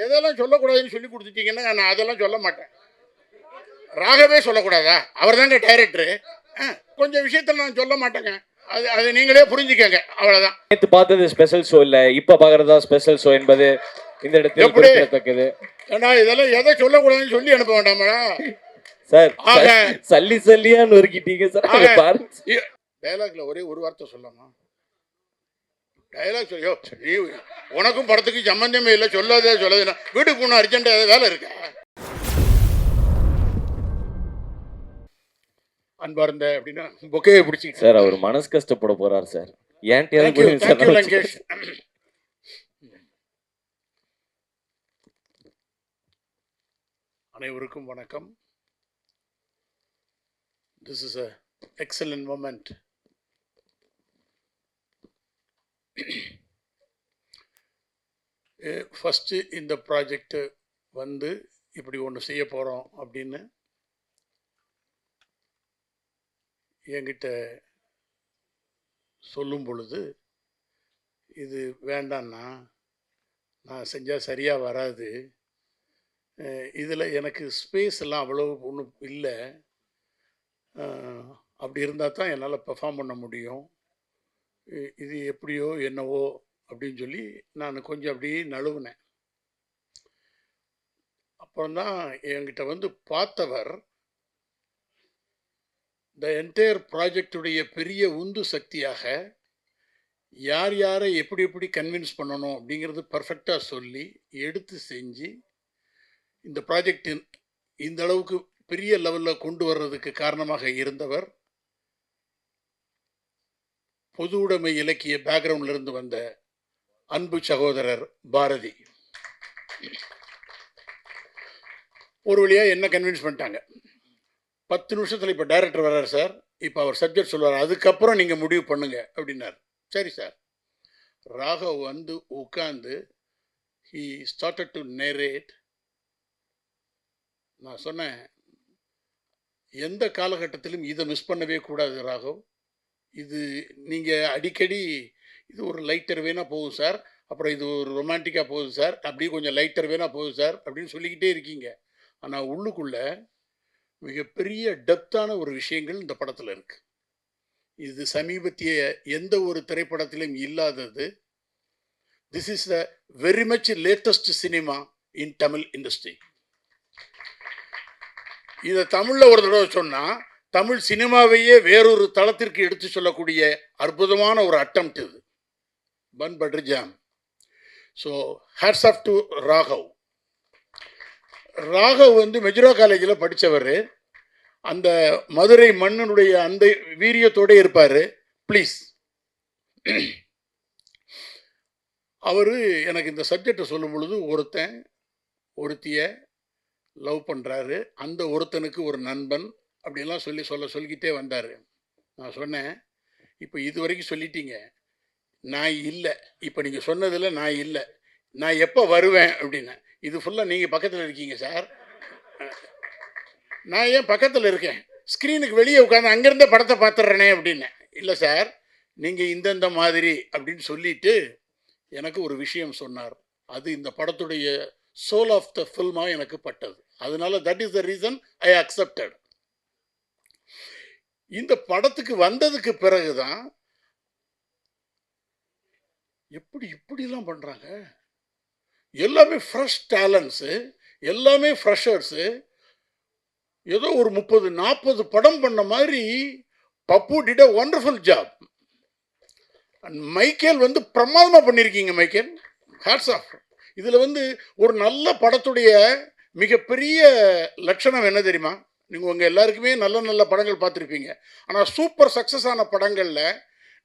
எதெல்லாம் சொல்லக்கூடாதுன்னு சொல்லி கொடுத்துட்டீங்கன்னா நான் அதெல்லாம் சொல்ல மாட்டேன். ராகவே சொல்லக்கூடாதா? அவர் தாங்க டைரக்டரு. கொஞ்சம் விஷயத்தில் நான் சொல்ல மாட்டேங்க. அது நீங்களே புரிஞ்சுக்கங்க, அவ்வளவுதான். நேத்து பார்த்தது ஸ்பெஷல் ஷோ இல்ல, இப்ப பாக்குறதா ஸ்பெஷல் ஷோ என்பது இந்த இடத்தில் குறிப்பிடத்தக்கது. ஏன்னா இதெல்லாம் எதை சொல்லக்கூடாதுன்னு சொல்லி அனுப்ப வேண்டாமா சார்? சல்லி சல்லியா நொறுக்கிட்டீங்க சார். டயலாக்ல ஒரே ஒரு வார்த்தை சொல்லாமா? டயலாக் சொல்லியோ, நீ உனக்கும் படத்துக்கு சம்பந்தமே இல்லை, சொல்லாதே சொல்லாதுன்னா வீட்டுக்கு போகணும், அர்ஜென்ட் வேலை இருக்கா? அன்பார்ந்த அப்படின்னா பொக்கையை பிடிச்சி சார் அவர் மனசு கஷ்டப்பட போறார் சார். ஏன் லங்கேஷ். அனைவருக்கும் வணக்கம். This is a excellent moment. First இந்த ப்ராஜெக்ட் வந்து இப்படி ஒன்று செய்ய போகிறோம் அப்படின்னு என்கிட்ட சொல்லும் பொழுது, இது வேண்டான்னா நான் செஞ்சால் சரியாக வராது, இதில் எனக்கு ஸ்பேஸ் எல்லாம் அவ்வளோ ஒன்றும் இல்லை, அப்படி இருந்தால் தான் என்னால் பெர்ஃபார்ம் பண்ண முடியும், இது எப்படியோ என்னவோ அப்படின்னு சொல்லி நான் கொஞ்சம் அப்படியே நழுவுனேன். அப்புறம்தான் என்கிட்ட வந்து பார்த்தவர் த என்டையர் ப்ராஜெக்டுடைய பெரிய உந்து சக்தியாக யார் யாரை எப்படி எப்படி கன்வின்ஸ் பண்ணணும் அப்படிங்கிறது பர்ஃபெக்டாக சொல்லி எடுத்து செஞ்சு இந்த ப்ராஜெக்ட் இந்த அளவுக்கு பெரிய லெவலில் கொண்டு வர்றதுக்கு காரணமாக இருந்தவர் பொது உடைமை இலக்கிய பேக்ரவுண்ட்லேருந்து வந்த அன்பு சகோதரர் பாரதி. ஒரு வழியாக என்ன கன்வின்ஸ் பண்ணிட்டாங்க. 10 நிமிஷத்தில் இப்போ டைரக்டர் வர்றார் சார், இப்போ அவர் சப்ஜெக்ட் சொல்லுவார், அதுக்கப்புறம் நீங்கள் முடிவு பண்ணுங்க அப்படின்னார். சரி சார். ராகவ் வந்து உட்காந்து ஹி ஸ்டார்டட் டு நேரேட். நான் சொன்னேன், எந்த காலகட்டத்திலும் இதை மிஸ் பண்ணவே கூடாது ராகவ், இது நீங்கள் அடிக்கடி இது ஒரு லைட்டர் வேணால் போகுது சார், அப்புறம் இது ஒரு ரொமான்டிக்காக போகுது சார், அப்படியே கொஞ்சம் லைட்டர் வேணால் போகுது சார் அப்படின்னு சொல்லிக்கிட்டே இருக்கீங்க. ஆனால் உள்ளுக்குள்ளே மிகப்பெரிய டெப்த்தான ஒரு விஷயங்கள் இந்த படத்தில் இருக்குது. இது சமீபத்திய எந்த ஒரு திரைப்படத்திலும் இல்லாதது. This is the very much latest cinema in Tamil industry. இதை தமிழில் ஒரு தடவை சொன்னால் தமிழ் சினிமாவையே வேறொரு தளத்திற்கு எடுத்து சொல்லக்கூடிய அற்புதமான ஒரு அட்டம்ப்ட் இது. Bun butter jam. So hats off to Raghav. Raghav வந்து மெஜ்ரா காலேஜில் படித்தவர், அந்த மதுரை மன்னனுடைய அந்த வீரியத்தோடு இருப்பார். ப்ளீஸ், அவர் எனக்கு இந்த சப்ஜெக்டை சொல்லும் பொழுது ஒருத்தன் ஒருத்தியை லவ் பண்ணுறாரு, அந்த ஒருத்தனுக்கு ஒரு நண்பன் அப்படிலாம் சொல்லிக்கிட்டே வந்தார். நான் சொன்னேன், இப்போ இது வரைக்கும் சொல்லிட்டீங்க, நான் இல்லை, இப்போ நீங்கள் சொன்னதில் நான் இல்லை, நான் எப்போ வருவேன் அப்படின்னு. இது ஃபுல்லாக நீங்கள் பக்கத்தில் இருக்கீங்க சார், நான் ஏன் பக்கத்தில் இருக்கேன், ஸ்க்ரீனுக்கு வெளியே உட்காந்து அங்கேருந்தே படத்தை பார்த்துட்றேனே அப்படின்னு. இல்லை சார், நீங்கள் இந்தந்த மாதிரி அப்படின்னு சொல்லிட்டு எனக்கு ஒரு விஷயம் சொன்னார். அது இந்த படத்துடைய சோல் ஆஃப் த ஃபில்மாக எனக்கு பட்டது. அதனால that is the reason I accepted. இந்த படத்துக்கு வந்ததுக்கு பிறகு தான் இப்படிலாம் பண்ணுறாங்க, எல்லாமே ஃப்ரெஷ் டேலண்ட்ஸு, எல்லாமே ஃப்ரெஷர்ஸு, ஏதோ ஒரு 30-40 படம் பண்ண மாதிரி. Pappu did a wonderful job. Michael வந்து பிரமாதமாக பண்ணியிருக்கீங்க மைக்கேல், ஹேட்ஸ் ஆஃப். இதில் வந்து ஒரு நல்ல படத்துடைய மிகப்பெரிய லட்சணம் என்ன தெரியுமா? நீங்கள் உங்கள் எல்லாருக்குமே நல்ல நல்ல படங்கள் பார்த்துருப்பீங்க, ஆனால் சூப்பர் சக்ஸஸ் ஆன படங்களில்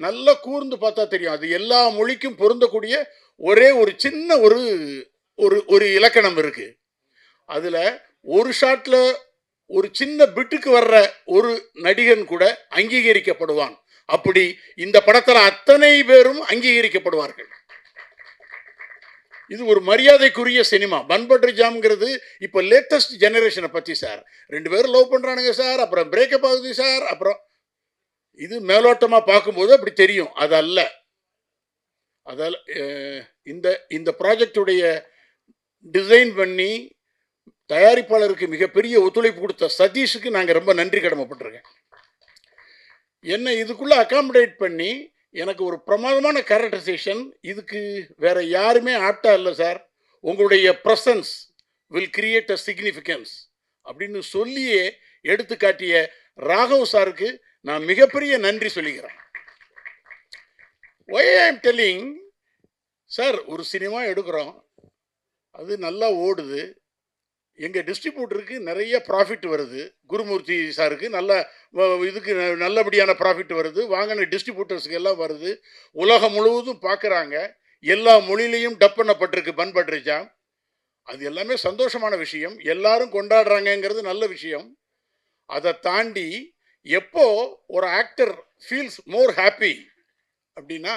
நல்லா கூர்ந்து பார்த்தா தெரியும், அது எல்லா மொழிக்கும் பொருந்தக்கூடிய ஒரே ஒரு சின்ன ஒரு இலக்கணம் இருக்குது. அதில் ஒரு ஷாட்டில் ஒரு சின்ன பிட்டுக்கு வர்ற ஒரு நடிகன் கூட அங்கீகரிக்கப்படுவான். அப்படி இந்த படத்தில் அத்தனை பேரும் அங்கீகரிக்கப்படுவார்கள். இது ஒரு மரியாதைக்குரிய சினிமா. பன் பட்டர் ஜாம்ங்கிறது இப்போ லேட்டஸ்ட் ஜெனரேஷனை பற்றி சார். 2 பேரும் லவ் பண்ணுறானுங்க சார், அப்புறம் பிரேக்கப் ஆகுது சார், அப்புறம் இது மேலோட்டமாக பார்க்கும்போது அப்படி தெரியும். அதல்ல இந்த ப்ராஜெக்டுடைய டிசைன் பண்ணி தயாரிப்பாளருக்கு மிகப்பெரிய ஒத்துழைப்பு கொடுத்த சதீஷுக்கு நாங்கள் ரொம்ப நன்றி கடமைப்பட்டிருக்கேன். என்னை இதுக்குள்ளே அகாமடேட் பண்ணி எனக்கு ஒரு பிரமாதமான கேரக்டரைசேஷன், இதுக்கு வேற யாருமே ஆப்டா இல்லை சார், உங்களுடைய presence will create a significance அப்படின்னு சொல்லியே எடுத்து காட்டிய ராகவ் சாருக்கு நான் மிகப்பெரிய நன்றி சொல்லிக்கிறேன். Why I am telling sir, ஒரு சினிமா எடுக்கிறோம், அது நல்லா ஓடுது, எங்கள் டிஸ்ட்ரிபியூட்டருக்கு நிறைய ப்ராஃபிட் வருது, குருமூர்த்தி சாருக்கு இதுக்கு நல்லபடியான ப்ராஃபிட் வருது, வாங்கின டிஸ்ட்ரிபியூட்டர்ஸுக்கு எல்லாம் வருது, உலகம் முழுவதும் பார்க்குறாங்க, எல்லா மொழியிலையும் டப் பண்ணப்பட்டிருக்கு பன் பட்டர் ஜாம். அது எல்லாமே சந்தோஷமான விஷயம், எல்லாரும் கொண்டாடுறாங்கங்கிறது நல்ல விஷயம். அதை தாண்டி எப்போ ஒரு ஆக்டர் ஃபீல்ஸ் மோர் ஹாப்பி அப்படின்னா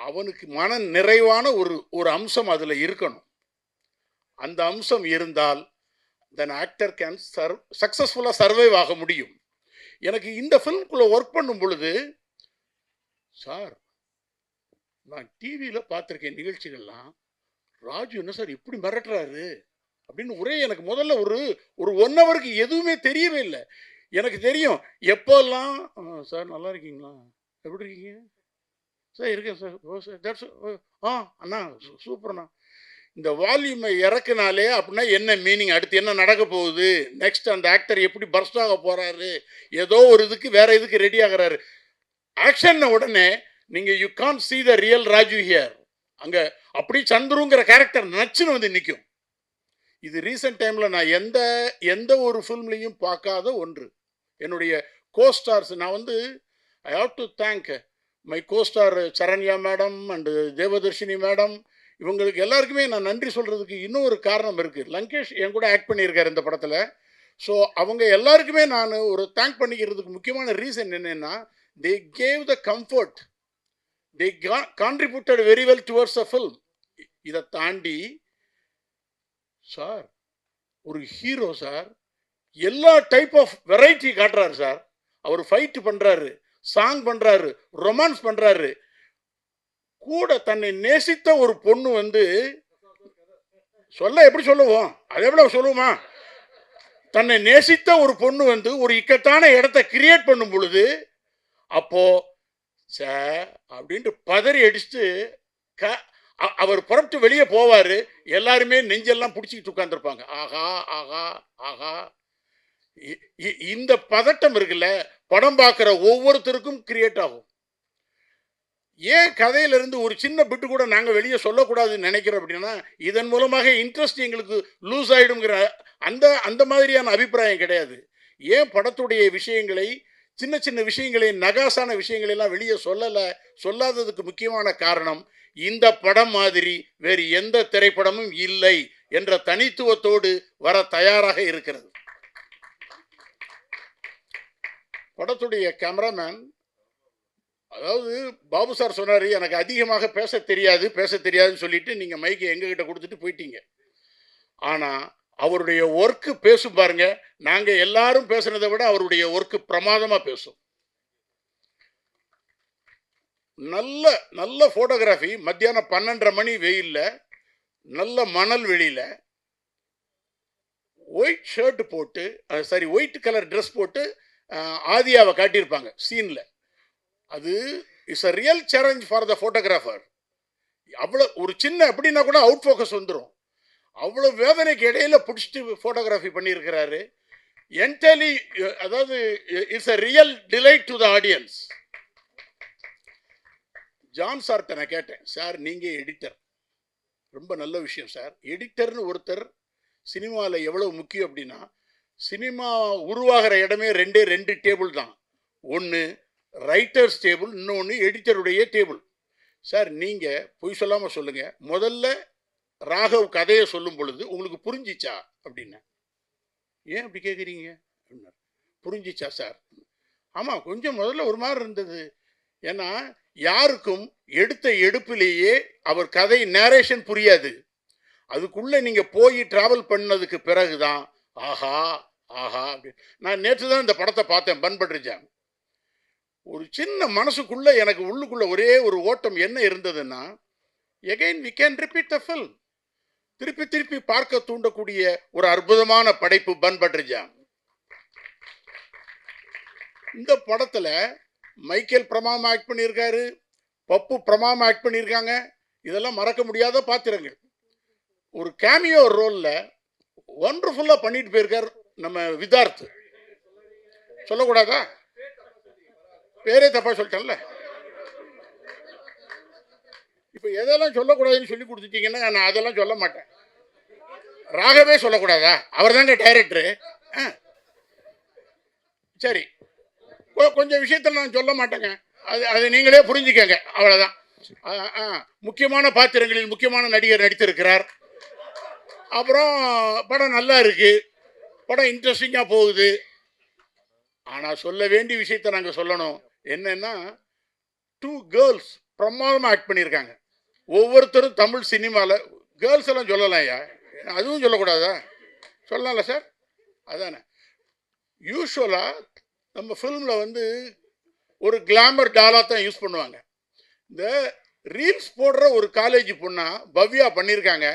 அவனுக்கு மன நிறைவான ஒரு அம்சம் அதில் இருக்கணும். அந்த அம்சம் இருந்தால் தென் ஆக்டர் கேன் சக்ஸஸ்ஃபுல்லாக சர்வைவ் ஆக முடியும். எனக்கு இந்த ஃபிலிம்குள்ளே ஒர்க் பண்ணும் பொழுது சார், நான் டிவியில் பார்த்துருக்கேன் நிகழ்ச்சிகள்லாம், ராஜு என்ன சார் இப்படி மிரட்டுறாரு அப்படின்னு ஒரே எனக்கு முதல்ல ஒரு 1 ஹவருக்கு எதுவுமே தெரியவே இல்லை. எனக்கு தெரியும் எப்போல்லாம் சார் நல்லா இருக்கீங்களா, எப்படி இருக்கீங்க சார், இருக்கேன் சார், ஓ சார் தட்ஸ் அண்ணா சூப்பர்ண்ணா. இந்த வால்யூமை இறக்குனாலே அப்படின்னா என்ன மீனிங், அடுத்து என்ன நடக்க போகுது, நெக்ஸ்ட் அந்த ஆக்டர் எப்படி பர்ஸ்ட் ஆக போகிறாரு, ஏதோ ஒரு இதுக்கு வேற இதுக்கு ரெடி ஆகிறாரு. ஆக்ஷன் உடனே நீங்கள் you can't see the real Raju here. அங்கே அப்படி சந்துருங்கிற கேரக்டர் நச்சுன்னு வந்து நிற்கும். இது ரீசெண்ட் டைமில் நான் எந்த ஒரு ஃபில்ம்லையும் பார்க்காத ஒன்று. என்னுடைய கோஸ்டார்ஸ் நான் I have to thank my costar Saranya madam and Devadarshini madam, இவங்களுக்கு எல்லாருக்குமே நான் நன்றி சொல்கிறதுக்கு இன்னும் ஒரு காரணம் இருக்குது. லங்கேஷ் என் கூட ஆக்ட் பண்ணியிருக்கார் இந்த படத்தில். ஸோ அவங்க எல்லாருக்குமே நான் ஒரு தேங்க் பண்ணிக்கிறதுக்கு முக்கியமான ரீசன் என்னென்னா, they gave the comfort, they contributed very well towards a film. இதை தாண்டி சார் ஒரு ஹீரோ சார் எல்லா டைப் ஆஃப் வெரைட்டி காட்டுறாரு சார். அவர் ஃபைட் பண்ணுறாரு, சாங் பண்ணுறாரு, ரொமான்ஸ் பண்ணுறாரு. கூட தன்னை நேசித்த ஒரு பொண்ணு சொல்ல எப்படி சொல்லுவோம், அதை எவ்வளவு சொல்லுவோமா, தன்னை நேசித்த ஒரு பொண்ணு ஒரு இக்கட்டான இடத்தை கிரியேட் பண்ணும் பொழுது அப்போ சார் அப்படின்ட்டு பதறி அடிச்சுட்டு அவர் புறப்பட்டு வெளியே போவார். எல்லாருமே நெஞ்செல்லாம் பிடிச்சிக்கிட்டு உட்காந்துருப்பாங்க. ஆகா ஆகா ஆகா, இந்த பதட்டம் இருக்குல்ல, படம் பார்க்குற ஒவ்வொருத்தருக்கும் கிரியேட் ஆகும். ஏன் கதையிலிருந்து ஒரு சின்ன பிட்டு கூட நாங்கள் வெளியே சொல்லக்கூடாதுன்னு நினைக்கிறோம் அப்படின்னா, இதன் மூலமாக இன்ட்ரெஸ்ட் எங்களுக்கு லூஸ் ஆகிடுங்கிற அந்த மாதிரியான அபிப்பிராயம் கிடையாது. ஏன் படத்துடைய விஷயங்களை, சின்ன சின்ன விஷயங்களை, நகாசான விஷயங்களை எல்லாம் வெளியே சொல்லாததுக்கு முக்கியமான காரணம், இந்த படம் மாதிரி வேறு எந்த திரைப்படமும் இல்லை என்ற தனித்துவத்தோடு வர தயாராக இருக்கிறது. படத்துடைய கேமராமேன், அதாவது பாபு சார் சொன்னார், எனக்கு அதிகமாக பேச தெரியாதுன்னு சொல்லிட்டு நீங்கள் மைக்கை எங்ககிட்ட கொடுத்துட்டு போயிட்டீங்க. ஆனால் அவருடைய ஒர்க்கு பேசும் பாருங்க, நாங்கள் எல்லாரும் பேசுனதை விட அவருடைய ஒர்க்கு பிரமாதமாக பேசும். நல்ல ஃபோட்டோகிராஃபி. மத்தியானம் 12:30 மணி வெயிலில், நல்ல மணல் வெளியில், ஒயிட் ஷர்ட் போட்டு, ஒயிட் கலர் ட்ரெஸ் போட்டு ஆதியாவை காட்டியிருப்பாங்க சீனில். அது is a real challenge for the photographer. அவ்வளோ ஒரு சின்ன எப்படின்னா கூட அவுட் ஃபோக்கஸ் வந்துடும். அவ்வளோ வேதனைக்கு இடையில பிடிச்சிட்டு ஃபோட்டோகிராஃபி பண்ணியிருக்கிறாரு. என்டலி, அதாவது it's a real delight to the audience. John சார்கிட்ட நான் கேட்டேன், சார் நீங்கள் எடிட்டர், ரொம்ப நல்ல விஷயம் சார், எடிட்டர்னு ஒருத்தர் சினிமாவில் எவ்வளோ முக்கியம் அப்படின்னா, சினிமா உருவாகிற இடமே ரெண்டு டேபிள் தான். ஒன்று ரைட்டர்ஸ் டேபிள், இன்னொன்று எடிட்டருடைய டேபிள். சார் நீங்கள் பொய் சொல்லாமல் சொல்லுங்கள், முதல்ல ராகவ் கதையை சொல்லும் பொழுது உங்களுக்கு புரிஞ்சிச்சா அப்படின்னா. ஏன் அப்படி கேட்குறீங்க அப்படின்னா, புரிஞ்சிச்சா சார்? ஆமாம், கொஞ்சம் முதல்ல ஒரு மாதிரி இருந்தது. ஏன்னா யாருக்கும் எடுத்த எடுப்பிலேயே அவர் கதை நேரேஷன் புரியாது. அதுக்குள்ளே நீங்கள் போய் ட்ராவல் பண்ணதுக்கு பிறகு தான் ஆஹா ஆஹா அப்படின்னு. நான் நேற்று தான் இந்த படத்தை பார்த்தேன், பன் பட்டர் ஜாம். ஒரு சின்ன மனசுக்குள்ளே எனக்கு உள்ளுக்குள்ளே ஒரே ஒரு ஓட்டம் என்ன இருந்ததுன்னா, again we can repeat the film. திருப்பி திருப்பி பார்க்க தூண்டக்கூடிய ஒரு அற்புதமான படைப்பு பன் பட்டர் ஜாம். இந்த படத்துல மைக்கேல் பிரமாம் ஆக்ட் பண்ணியிருக்காரு, பப்பு பிரமாம் ஆக்ட் பண்ணியிருக்காங்க. இதெல்லாம் மறக்க முடியாத பாத்திரங்கள். ஒரு கேமியோ ரோல்ல ஒண்டர்ஃபுல்லா பண்ணிட்டு போயிருக்கார் நம்ம விதார்த். சொல்லக்கூடாதா? பேரே தப்பா சொல்லிட்டேன்ல. இப்ப எதெல்லாம் சொல்லக்கூடாதுன்னு சொல்லி கொடுத்துட்டீங்கன்னா நான் அதெல்லாம் சொல்ல மாட்டேன். ராகவே சொல்லக்கூடாதா? அவர் தாங்க டைரக்டரு. சரி, கொஞ்சம் விஷயத்தில் நான் சொல்ல மாட்டேங்க. அது நீங்களே புரிஞ்சுக்கங்க, அவ்வளோதான். முக்கியமான பாத்திரங்களில் முக்கியமான நடிகர் நடித்திருக்கிறார். அப்புறம் படம் நல்லா இருக்கு, படம் இன்ட்ரெஸ்டிங்காக போகுது. ஆனால் சொல்ல வேண்டிய விஷயத்தை நாங்கள் சொல்லணும். என்னன்னா, 2 கேர்ள்ஸ் பிரமாதமாக ஆக்ட் பண்ணியிருக்காங்க. ஒவ்வொருத்தரும் தமிழ் சினிமாவில் கேர்ள்ஸ் எல்லாம் சொல்லலாம் ஐயா, அதுவும் சொல்லக்கூடாதா? சொல்லலாம்ல சார்? அதானே. யூஸ்வலாக நம்ம ஃபிலிமில் வந்து ஒரு கிளாமர் டாலாக தான் யூஸ் பண்ணுவாங்க. இந்த ரீல்ஸ் போடுற ஒரு காலேஜ் பொண்ணா பவ்யா பண்ணியிருக்காங்க.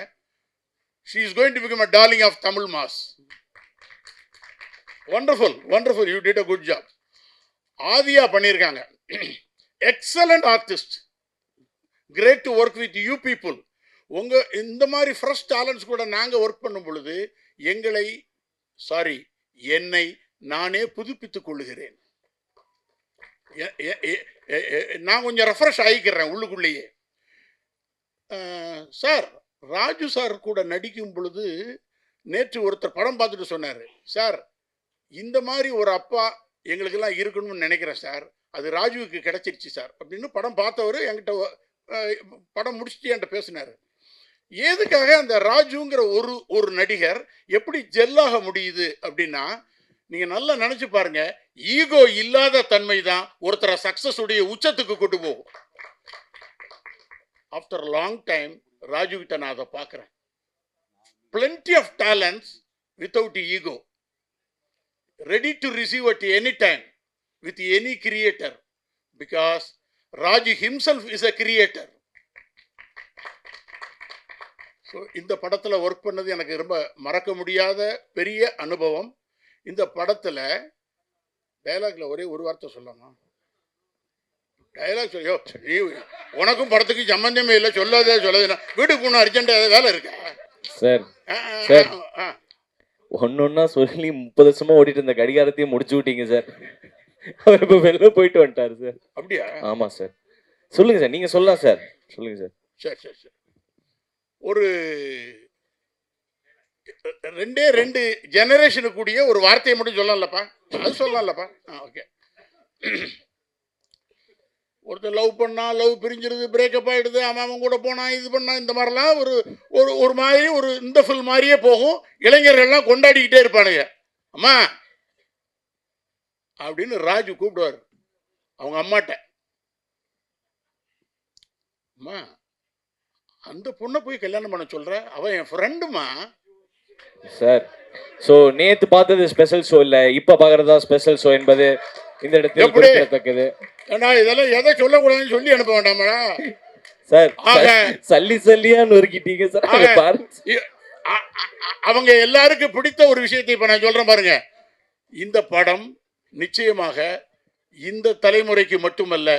She is going to become a darling of Tamil mass. Wonderful, wonderful, you did a good job. ஆதியா பண்ணியிருக்காங்க. Excellent artist, great to work with you people. இந்த மாதிரி ஃப்ரெஷ் டேலண்ட்ஸ் கூட நாங்கள் ஒர்க் பண்ணும் பொழுது என்னை நானே புதுப்பித்துக் கொள்ளுகிறேன். நான் கொஞ்சம் ரெஃப்ரெஷ் ஆகிக்கிறேன் உள்ளுக்குள்ளேயே. சார், ராஜு சார் கூட நடிக்கும் பொழுது நேற்று ஒருத்தர் படம் பார்த்துட்டு சொன்னார், சார் இந்த மாதிரி ஒரு அப்பா எங்களுக்கெல்லாம் இருக்கணும்னு நினைக்கிறேன் சார், அது ராஜுவுக்கு கிடைச்சிருச்சு சார் அப்படின்னு படம் பார்த்தவர் என்கிட்ட படம் முடிச்சுட்டு என்கிட்ட பேசினார். எதுக்காக அந்த ராஜுங்கிற ஒரு நடிகர் எப்படி ஜெல்லாக முடியுது அப்படின்னா, நீங்க நல்லா நினைச்சு பாருங்க, ஈகோ இல்லாத தன்மை தான் ஒருத்தரை சக்சஸ் உடைய உச்சத்துக்கு கொண்டு போகும். ஆஃப்டர் லாங் டைம் ராஜு கிட்ட நான் அதை பார்க்கிறேன். plenty of talents without ego, ready to receive at any time with any creator, because Raju himself is a creator. So இந்த படத்தில் ஒர்க் பண்ணது எனக்கு ரொம்ப மறக்க முடியாத பெரிய அனுபவம். இந்த படத்தில் டயலாக்ல ஒரே ஒரு வார்த்தை சொல்லணும். டயலாக் சொல்லியோ, நீ உனக்கும் படத்துக்கு சம்பந்தமே இல்லை, சொல்லாதே வீட்டுக்கு போன அர்ஜென்ட்டாக வேலை இருக்கா சார்? சார், ஒன்னொன்னா சொல்லி 30 வருஷமா ஓடிட்டு இருந்த கடிகாரத்தையும் முடிச்சு விட்டீங்க சார். அவர் இப்போ வெளில போயிட்டு வந்துட்டாரு சார். அப்படியா? ஆமா சார். சொல்லுங்க சார், நீங்க சொல்லலாம் சார், சொல்லுங்க சார். சரி சரி சரி. ஒரு 2 ஜெனரேஷனுக்கு கூடிய ஒரு வார்த்தையை மட்டும் சொல்லலாம்லப்பா, அது சொல்லலாம்லப்பா. ஓகே. ஒருத்தர் லவ் பண்ணா, லவ் பிரிஞ்சிருது, பிரேக்கப் ஆகிடுது, அவன் கூட போனா, இது பண்ணா, இந்த மாதிரிலாம் ஒரு மாதிரி இந்த ஃபில்ம் மாதிரியே போகும். இளைஞர்கள்லாம் கொண்டாடிக்கிட்டே இருப்பானுங்க. அம்மா அப்படின்னு ராஜு கூப்பிடுவார் அவங்க அம்மாட்ட. அம்மா, அந்த பொண்ணை போய் கல்யாணம் பண்ண சொல்ற, அவன் என் ஃப்ரெண்டுமா. சார், ஸோ நேத்து பார்த்தது ஸ்பெஷல் ஷோ இல்ல, இப்ப பாக்குறதா ஸ்பெஷல் ஷோ என்பது இந்த இடத்தில் குறிப்பிடத்தக்கது. ஏன்னா இதெல்லாம் எதை சொல்லக்கூடாதுன்னு சொல்லி அனுப்ப வேண்டாமடா சார். சல்லி சல்லியா நொறுக்கிட்டீங்க சார். அவங்க எல்லாருக்கும் பிடித்த ஒரு விஷயத்தை இப்ப நான் சொல்றேன் பாருங்க. இந்த படம் நிச்சயமாக இந்த தலைமுறைக்கு மட்டுமல்ல,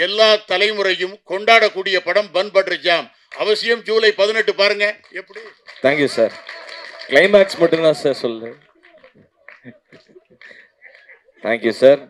எல்லா தலைமுறையும் கொண்டாடக்கூடிய படம் பன் பட்டர் ஜாம். அவசியம் ஜூலை 18 பாருங்க. எப்படி? Thank you sir. கிளைமேக்ஸ் மட்டும்தான் சார் சொல்லு. Thank you sir.